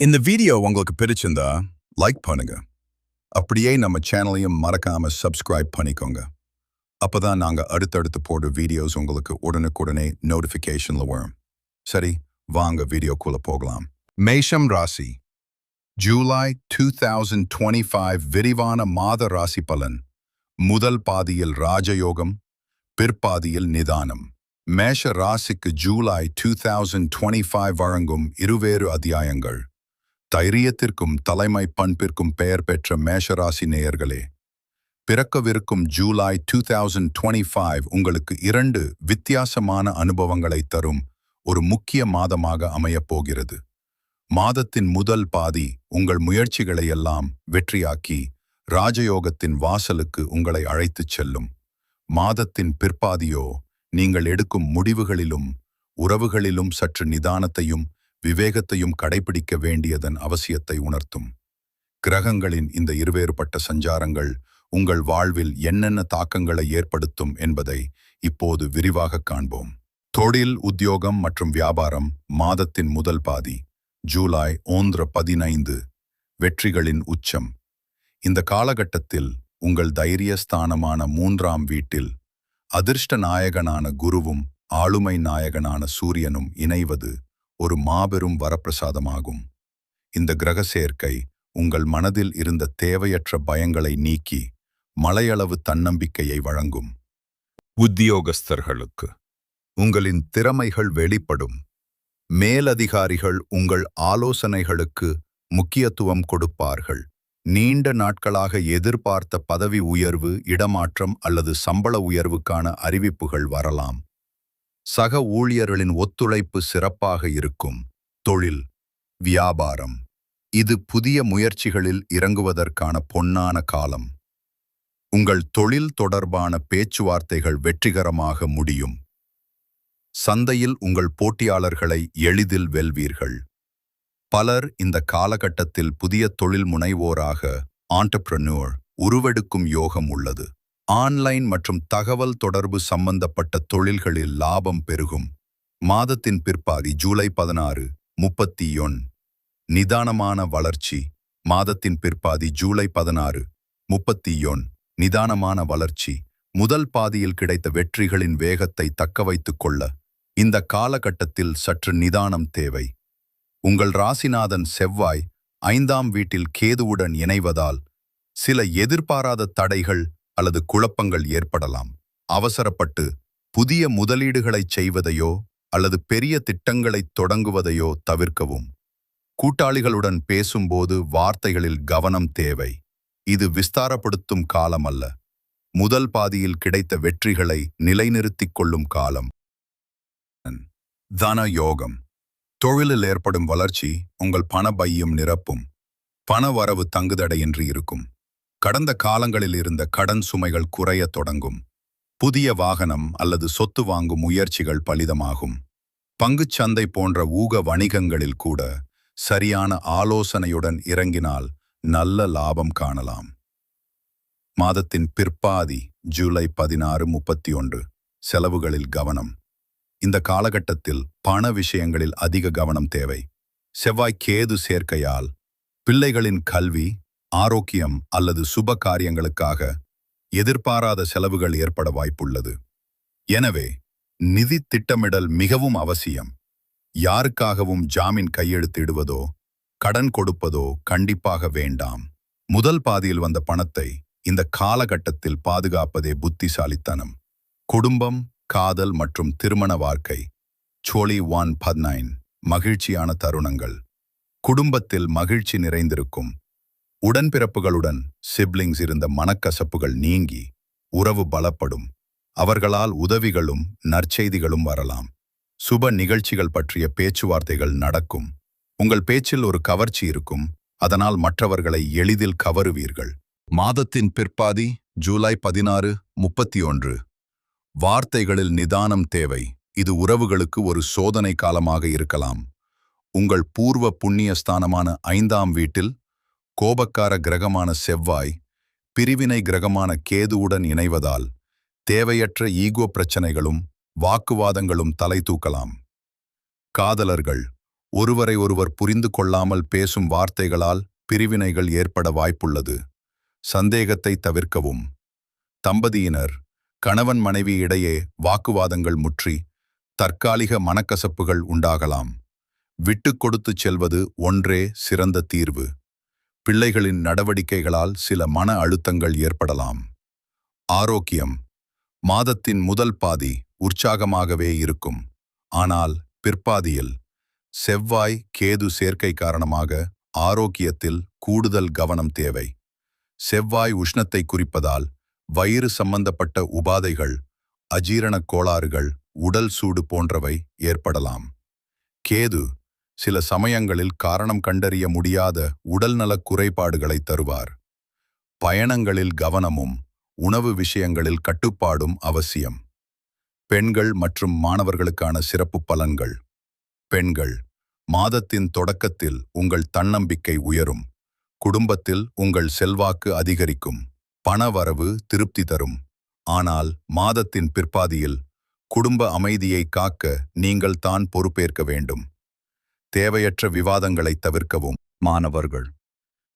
இந்த வீடியோ உங்களுக்கு பிடிச்சிருந்தா லைக் பண்ணுங்க. அப்படியே நம்ம சேனலையும் மறக்காம சப்ஸ்கிரைப் பண்ணிக்கோங்க. அப்பதான் நாங்க அடுத்தடுத்து போடுற வீடியோஸ் உங்களுக்கு உடனுக்குடனே நோட்டிஃபிகேஷன்ல வரும். சரி, வாங்க வீடியோக்குள்ள போகலாம். மேஷம் ராசி. ஜூலை 2025 விரிவான மாத ராசி பலன். முதல் பாதியில் ராஜயோகம், பிற்பாதியில் நிதானம். மேஷ ராசிக்கு ஜூலை 2025 வழங்கும் இருவேறு அத்தியாயங்கள். தைரியத்திற்கும் தலைமை பண்பிற்கும் பெயர் பெற்ற மேஷராசி நேயர்களே, பிறக்கவிருக்கும் ஜூலை 2025 உங்களுக்கு 2 வித்தியாசமான அனுபவங்களை தரும் ஒரு முக்கிய மாதமாக அமையப் போகிறது. மாதத்தின் முதல் பாதி உங்கள் முயற்சிகளை எல்லாம் வெற்றியாக்கி ராஜயோகத்தின் வாசலுக்கு உங்களை அழைத்துச் செல்லும். மாதத்தின் பிற்பாதியோ நீங்கள் எடுக்கும் முடிவுகளிலும் உறவுகளிலும் சற்று நிதானத்தையும் விவேகத்தையும் கடைபிடிக்க வேண்டியதன் அவசியத்தை உணர்த்தும். கிரகங்களின் இந்த இருவேறுபட்ட சஞ்சாரங்கள் உங்கள் வாழ்வில் என்னென்ன தாக்கங்களை ஏற்படுத்தும் என்பதை இப்போது விரிவாக காண்போம். தொழில், உத்தியோகம் மற்றும் வியாபாரம். மாதத்தின் முதல் பாதி ஜூலை 15 வெற்றிகளின் உச்சம். இந்த காலகட்டத்தில் உங்கள் தைரிய ஸ்தானமான 3ஆம் வீட்டில் அதிர்ஷ்ட நாயகனான குருவும் ஆளுமை நாயகனான சூரியனும் இணைவது ஒரு மாபெரும் வரப்பிரசாதமாகும். இந்த கிரக சேர்க்கை உங்கள் மனதில் இருந்த தேவையற்ற பயங்களை நீக்கி மலையளவு தன்னம்பிக்கையை வழங்கும். உத்தியோகஸ்தர்களுக்கு உங்களின் திறமைகள் வெளிப்படும். மேலதிகாரிகள் உங்கள் ஆலோசனைகளுக்கு முக்கியத்துவம் கொடுப்பார்கள். நீண்ட நாட்களாக எதிர்பார்த்த பதவி உயர்வு, இடமாற்றம் அல்லது சம்பள உயர்வுக்கான அறிவிப்புகள் வரலாம். சக ஊழியர்களின் ஒத்துழைப்பு சிறப்பாக இருக்கும். தொழில், வியாபாரம். இது புதிய முயற்சிகளில் இறங்குவதற்கான பொன்னான காலம். உங்கள் தொழில் தொடர்பான பேச்சுவார்த்தைகள் வெற்றிகரமாக முடியும். சந்தையில் உங்கள் போட்டியாளர்களை எளிதில் வெல்வீர்கள். பலர் இந்த காலகட்டத்தில் புதிய தொழில் முனைவோராக ஆண்டர்பிரனியூர் உருவெடுக்கும் யோகம் உள்ளது. ஆன்லைன் மற்றும் தகவல் தொடர்பு சம்பந்தப்பட்ட தொழில்களில் லாபம் பெருகும். மாதத்தின் பிற்பாதி ஜூலை 16, 31 நிதானமான வளர்ச்சி. மாதத்தின் பிற்பாதி ஜூலை 16, 31 நிதானமான வளர்ச்சி. முதல் பாதியில் கிடைத்த வெற்றிகளின் வேகத்தை தக்கவைத்துக் கொள்ள இந்த காலகட்டத்தில் சற்று நிதானம் தேவை. உங்கள் ராசிநாதன் செவ்வாய் 5ஆம் வீட்டில் கேதுவுடன் இணைவதால் சில எதிர்பாராத தடைகள் அல்லது குழப்பங்கள் ஏற்படலாம். அவசரப்பட்டு புதிய முதலீடுகளைச் செய்வதையோ அல்லது பெரிய திட்டங்களைத் தொடங்குவதையோ தவிர்க்கவும். கூட்டாளிகளுடன் பேசும்போது வார்த்தைகளில் கவனம் தேவை. இது விஸ்தாரப்படுத்தும் காலம் அல்ல, முதல் பாதியில் கிடைத்த வெற்றிகளை நிலைநிறுத்திக் கொள்ளும் காலம். தன யோகம். தொழிலில் ஏற்படும் வளர்ச்சி உங்கள் பண பையும் நிரப்பும். பண வரவு தங்குதடையின்றி இருக்கும். கடந்த காலங்களில் இருந்த கடன் சுமைகள் குறையத் தொடங்கும். புதிய வாகனம் அல்லது சொத்து வாங்கும் முயற்சிகள் பலிதமாகும். பங்குச் சந்தை போன்ற ஊக வணிகங்களில் கூட சரியான ஆலோசனையுடன் இறங்கினால் நல்ல லாபம் காணலாம். மாதத்தின் பிற்பாதி ஜூலை 16, 31 செலவுகளில் கவனம். இந்த காலகட்டத்தில் பண விஷயங்களில் அதிக கவனம் தேவை. செவ்வாய் கேது சேர்க்கையால் பிள்ளைகளின் கல்வி, ஆரோக்கியம் அல்லது சுப காரியங்களுக்காக எதிர்பாராத செலவுகள் ஏற்பட வாய்ப்புள்ளது. எனவே நிதி திட்டமிடல் மிகவும் அவசியம். யாருக்காகவும் ஜாமீன் கையெழுத்திடுவதோ கடன் கொடுப்பதோ கண்டிப்பாக வேண்டாம். முதல் பாதியில் வந்த பணத்தை இந்த காலகட்டத்தில் பாதுகாப்பதே புத்திசாலித்தனம். குடும்பம், காதல் மற்றும் திருமண வாழ்க்கை. ஜூலை 19 மகிழ்ச்சியான தருணங்கள். குடும்பத்தில் மகிழ்ச்சி நிறைந்திருக்கும். உடன்பிறப்புகளுடன் சிப்லிங்ஸ் இருந்த மனக்கசப்புகள் நீங்கி உறவு பலப்படும். அவர்களால் உதவிகளும் நற்செய்திகளும் வரலாம். சுப நிகழ்ச்சிகள் பற்றிய பேச்சுவார்த்தைகள் நடக்கும். உங்கள் பேச்சில் ஒரு கவர்ச்சி இருக்கும், அதனால் மற்றவர்களை எளிதில் கவருவீர்கள். மாதத்தின் பிற்பாதி ஜூலை 16, 31 வார்த்தைகளில் நிதானம் தேவை. இது உறவுகளுக்கு ஒரு சோதனை காலமாக இருக்கலாம். உங்கள் பூர்வ புண்ணிய ஸ்தானமான 5ஆம் வீட்டில் கோபக்கார கிரகமான செவ்வாய் பிரிவினை கிரகமான கேதுவுடன் இணைவதால் தேவையற்ற ஈகோ பிரச்சனைகளும் வாக்குவாதங்களும் தலை தூக்கலாம். காதலர்கள் ஒருவரை ஒருவர் புரிந்து கொள்ளாமல் பேசும் வார்த்தைகளால் பிரிவினைகள் ஏற்பட வாய்ப்புள்ளது. சந்தேகத்தை தவிர்க்கவும். தம்பதியினர் கணவன் மனைவி இடையே வாக்குவாதங்கள் முற்றி தற்காலிக மனக்கசப்புகள் உண்டாகலாம். விட்டுக் கொடுத்துச் செல்வது ஒன்றே சிறந்த தீர்வு. பிள்ளைகளின் நடவடிக்கைகளால் சில மன அழுத்தங்கள் ஏற்படலாம். ஆரோக்கியம். மாதத்தின் முதல் பாதி உற்சாகமாகவே இருக்கும். ஆனால் பிற்பாதியில் செவ்வாய் கேது சேர்க்கை காரணமாக ஆரோக்கியத்தில் கூடுதல் கவனம் தேவை. செவ்வாய் உஷ்ணத்தை குறிப்பதால் வயிறு சம்பந்தப்பட்ட உபாதைகள், அஜீரணக் கோளாறுகள், உடல் சூடு போன்றவை ஏற்படலாம். கேது சில சமயங்களில் காரணம் கண்டறிய முடியாத உடல்நலக் குறைபாடுகளை தருவார். பயணங்களில் கவனமும் உணவு விஷயங்களில் கட்டுப்பாடும் அவசியம். பெண்கள் மற்றும் மாணவர்களுக்கான சிறப்பு பலன்கள். பெண்கள், மாதத்தின் தொடக்கத்தில் உங்கள் தன்னம்பிக்கை உயரும். குடும்பத்தில் உங்கள் செல்வாக்கு அதிகரிக்கும். பணவரவு திருப்தி தரும். ஆனால் மாதத்தின் பிற்பாதியில் குடும்ப அமைதியை காக்க நீங்கள் தான் பொறுப்பேற்க வேண்டும். தேவையற்ற விவாதங்களை தவிர்க்கவும். மாணவர்கள்,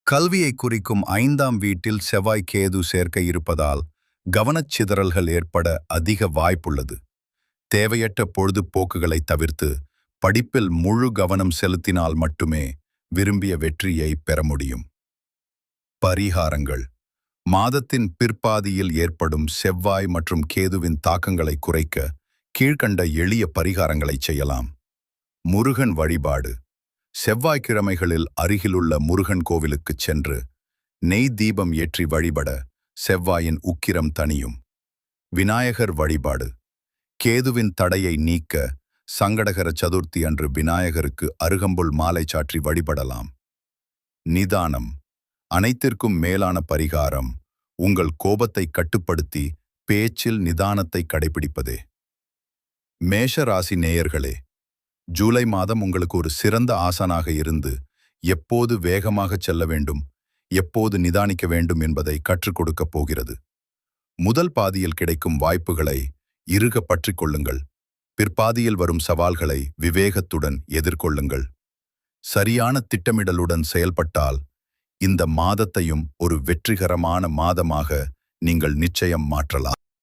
கல்வியை குறிக்கும் 5ஆம் வீட்டில் செவ்வாய் கேது சேர்க்கை இருப்பதால் கவனச்சிதறல்கள் ஏற்பட அதிக வாய்ப்புள்ளது. தேவையற்ற பொழுதுபோக்குகளை தவிர்த்து படிப்பில் முழு கவனம் செலுத்தினால் மட்டுமே விரும்பிய வெற்றியை பெற முடியும். பரிகாரங்கள். மாதத்தின் பிற்பாதியில் ஏற்படும் செவ்வாய் மற்றும் கேதுவின் தாக்கங்களை குறைக்க கீழ்க்கண்ட எளிய பரிகாரங்களை செய்யலாம். முருகன் வழிபாடு. செவ்வாய்க்கிழமைகளில் அருகிலுள்ள முருகன் கோவிலுக்குச் சென்று நெய் தீபம் ஏற்றி வழிபட செவ்வாயின் உக்கிரம் தணியும். விநாயகர் வழிபாடு. கேதுவின் தடையை நீக்க சங்கடகர சதுர்த்தி அன்று விநாயகருக்கு அருகம்புல் மாலை சாற்றி வழிபடலாம். நிதானம். அனைத்திற்கும் மேலான பரிகாரம் உங்கள் கோபத்தை கட்டுப்படுத்தி பேச்சில் நிதானத்தை கடைபிடிப்பதே. மேஷ ராசி நேயர்களே, ஜூலை மாதம் உங்களுக்கு ஒரு சிறந்த ஆசானாக இருந்து எப்போது வேகமாக செல்ல வேண்டும், எப்போது நிதானிக்க வேண்டும் என்பதை கற்றுக் கொடுக்கப் போகிறது. முதல் பாதியில் கிடைக்கும் வாய்ப்புகளை இறுக பற்றிக் கொள்ளுங்கள். பிற்பாதியில் வரும் சவால்களை விவேகத்துடன் எதிர்கொள்ளுங்கள். சரியான திட்டமிடலுடன் செயல்பட்டால் இந்த மாதத்தையும் ஒரு வெற்றிகரமான மாதமாக நீங்கள் நிச்சயம் மாற்றலாம்.